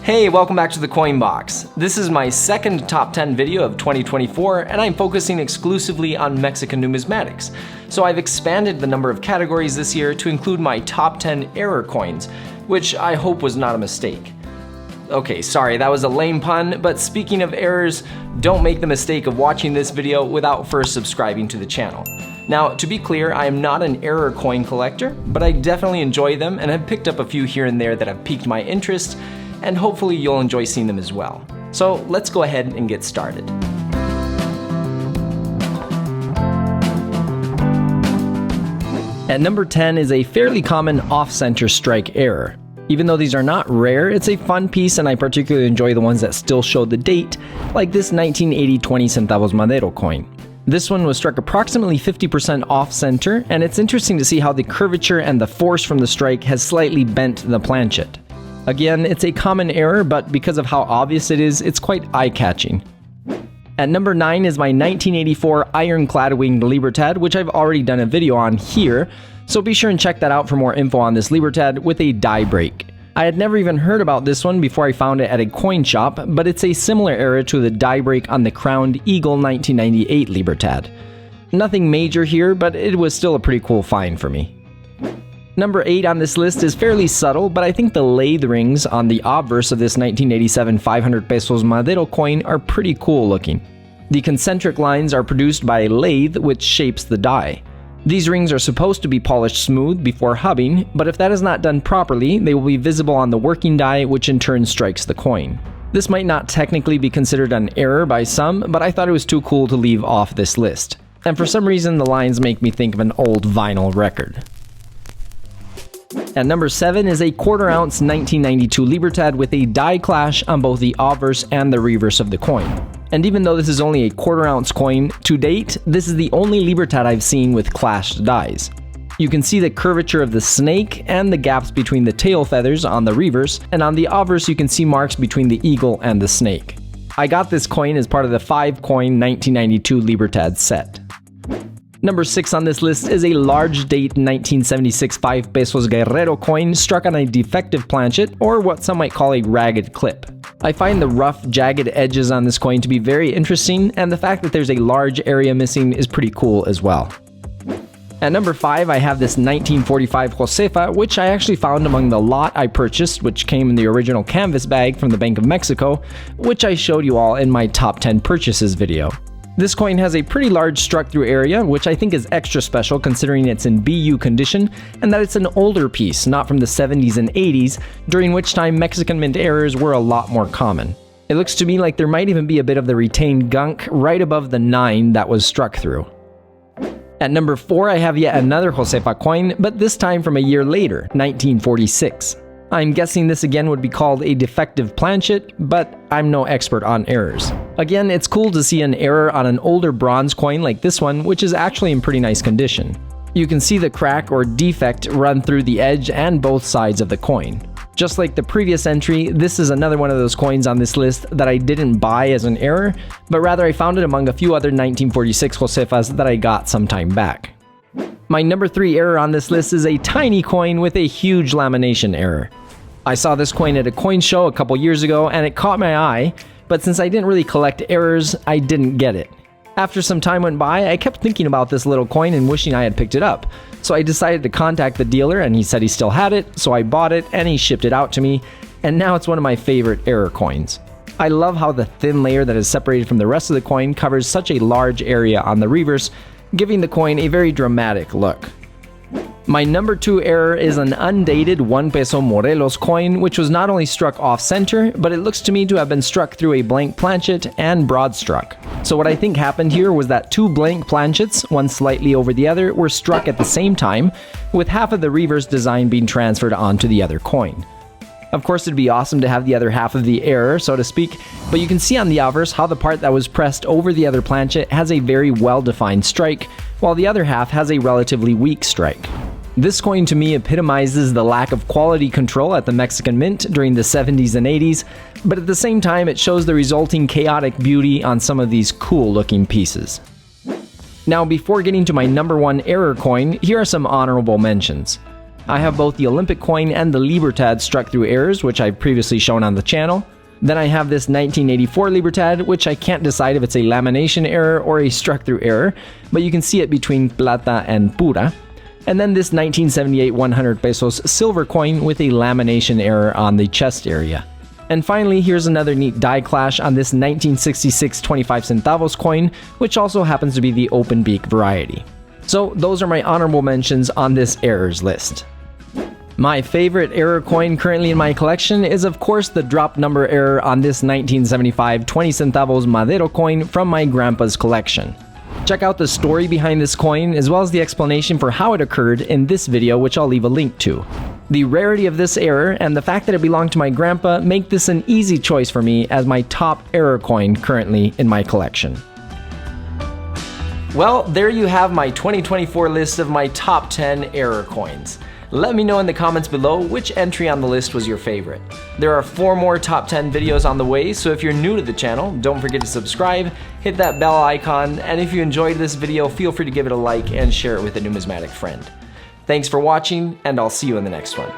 Hey, welcome back to the Coin Box. This is my second top 10 video of 2024, and I'm focusing exclusively on Mexican numismatics. So I've expanded the number of categories this year to include my top 10 error coins, which I hope was not a mistake. Okay, sorry, that was a lame pun, but speaking of errors, don't make the mistake of watching this video without first subscribing to the channel. Now, to be clear, I am not an error coin collector, but I definitely enjoy them and have picked up a few here and there that have piqued my interest, and hopefully you'll enjoy seeing them as well. So let's go ahead and get started. At number 10 is a fairly common off-center strike error. Even though these are not rare, it's a fun piece and I particularly enjoy the ones that still show the date, like this 1980 20 centavos Madero coin. This one was struck approximately 50% off-center, and it's interesting to see how the curvature and the force from the strike has slightly bent the planchet. Again, it's a common error, but because of how obvious it is, it's quite eye-catching. At number 9 is my 1984 iron-clad winged Libertad, which I've already done a video on here, so be sure and check that out for more info on this Libertad with a die break. I had never even heard about this one before I found it at a coin shop, but it's a similar error to the die break on the crowned Eagle 1998 Libertad. Nothing major here, but it was still a pretty cool find for me. Number 8 on this list is fairly subtle, but I think the Lathe Rings on the obverse of this 1987 500 Pesos Madero coin are pretty cool looking. The concentric lines are produced by a lathe which shapes the die. These rings are supposed to be polished smooth before hubbing, but if that is not done properly, they will be visible on the working die, which in turn strikes the coin. This might not technically be considered an error by some, but I thought it was too cool to leave off this list. And for some reason, the lines make me think of an old vinyl record. At number 7 is a quarter-ounce 1992 Libertad with a die clash on both the obverse and the reverse of the coin. And even though this is only a quarter-ounce coin, to date, this is the only Libertad I've seen with clashed dies. You can see the curvature of the snake and the gaps between the tail feathers on the reverse, and on the obverse you can see marks between the eagle and the snake. I got this coin as part of the 5-coin 1992 Libertad set. Number 6 on this list is a large date 1976 5 pesos Guerrero coin struck on a defective planchet, or what some might call a ragged clip. I find the rough, jagged edges on this coin to be very interesting, and the fact that there's a large area missing is pretty cool as well. At number 5, I have this 1945 Josefa, which I actually found among the lot I purchased, which came in the original canvas bag from the Bank of Mexico, which I showed you all in my top 10 purchases video. This coin has a pretty large struck-through area, which I think is extra special considering it's in BU condition, and that it's an older piece, not from the 70s and 80s, during which time Mexican mint errors were a lot more common. It looks to me like there might even be a bit of the retained gunk right above the 9 that was struck through. At number 4, I have yet another Josefa coin, but this time from a year later, 1946. I'm guessing this again would be called a defective planchet, but I'm no expert on errors. Again, it's cool to see an error on an older bronze coin like this one, which is actually in pretty nice condition. You can see the crack or defect run through the edge and both sides of the coin. Just like the previous entry, this is another one of those coins on this list that I didn't buy as an error, but rather I found it among a few other 1946 Josefas that I got some time back. My number 3 error on this list is a tiny coin with a huge lamination error. I saw this coin at a coin show a couple years ago and it caught my eye, but since I didn't really collect errors, I didn't get it. After some time went by, I kept thinking about this little coin and wishing I had picked it up. So I decided to contact the dealer and he said he still had it, so I bought it and he shipped it out to me, and now it's one of my favorite error coins. I love how the thin layer that is separated from the rest of the coin covers such a large area on the reverse, giving the coin a very dramatic look. My number 2 error is an undated 1 peso Morelos coin, which was not only struck off-center, but it looks to me to have been struck through a blank planchet and broad struck. So what I think happened here was that 2 blank planchets, one slightly over the other, were struck at the same time, with half of the reverse design being transferred onto the other coin. Of course, it'd be awesome to have the other half of the error, so to speak, but you can see on the obverse how the part that was pressed over the other planchet has a very well-defined strike, while the other half has a relatively weak strike. This coin to me epitomizes the lack of quality control at the Mexican mint during the 70s and 80s, but at the same time it shows the resulting chaotic beauty on some of these cool looking pieces. Now before getting to my number 1 error coin, here are some honorable mentions. I have both the Olympic coin and the Libertad struck through errors, which I've previously shown on the channel. Then I have this 1984 Libertad, which I can't decide if it's a lamination error or a struck through error, but you can see it between plata and pura. And then this 1978 100 pesos silver coin with a lamination error on the chest area. And finally, here's another neat die clash on this 1966 25 centavos coin, which also happens to be the open beak variety. So those are my honorable mentions on this errors list. My favorite error coin currently in my collection is of course the drop number error on this 1975 20 centavos Madero coin from my grandpa's collection. Check out the story behind this coin as well as the explanation for how it occurred in this video, which I'll leave a link to. The rarity of this error and the fact that it belonged to my grandpa make this an easy choice for me as my top error coin currently in my collection. Well, there you have my 2024 list of my top 10 error coins. Let me know in the comments below which entry on the list was your favorite. There are 4 more top 10 videos on the way, so if you're new to the channel, don't forget to subscribe, hit that bell icon, and if you enjoyed this video, feel free to give it a like and share it with a numismatic friend. Thanks for watching, and I'll see you in the next one.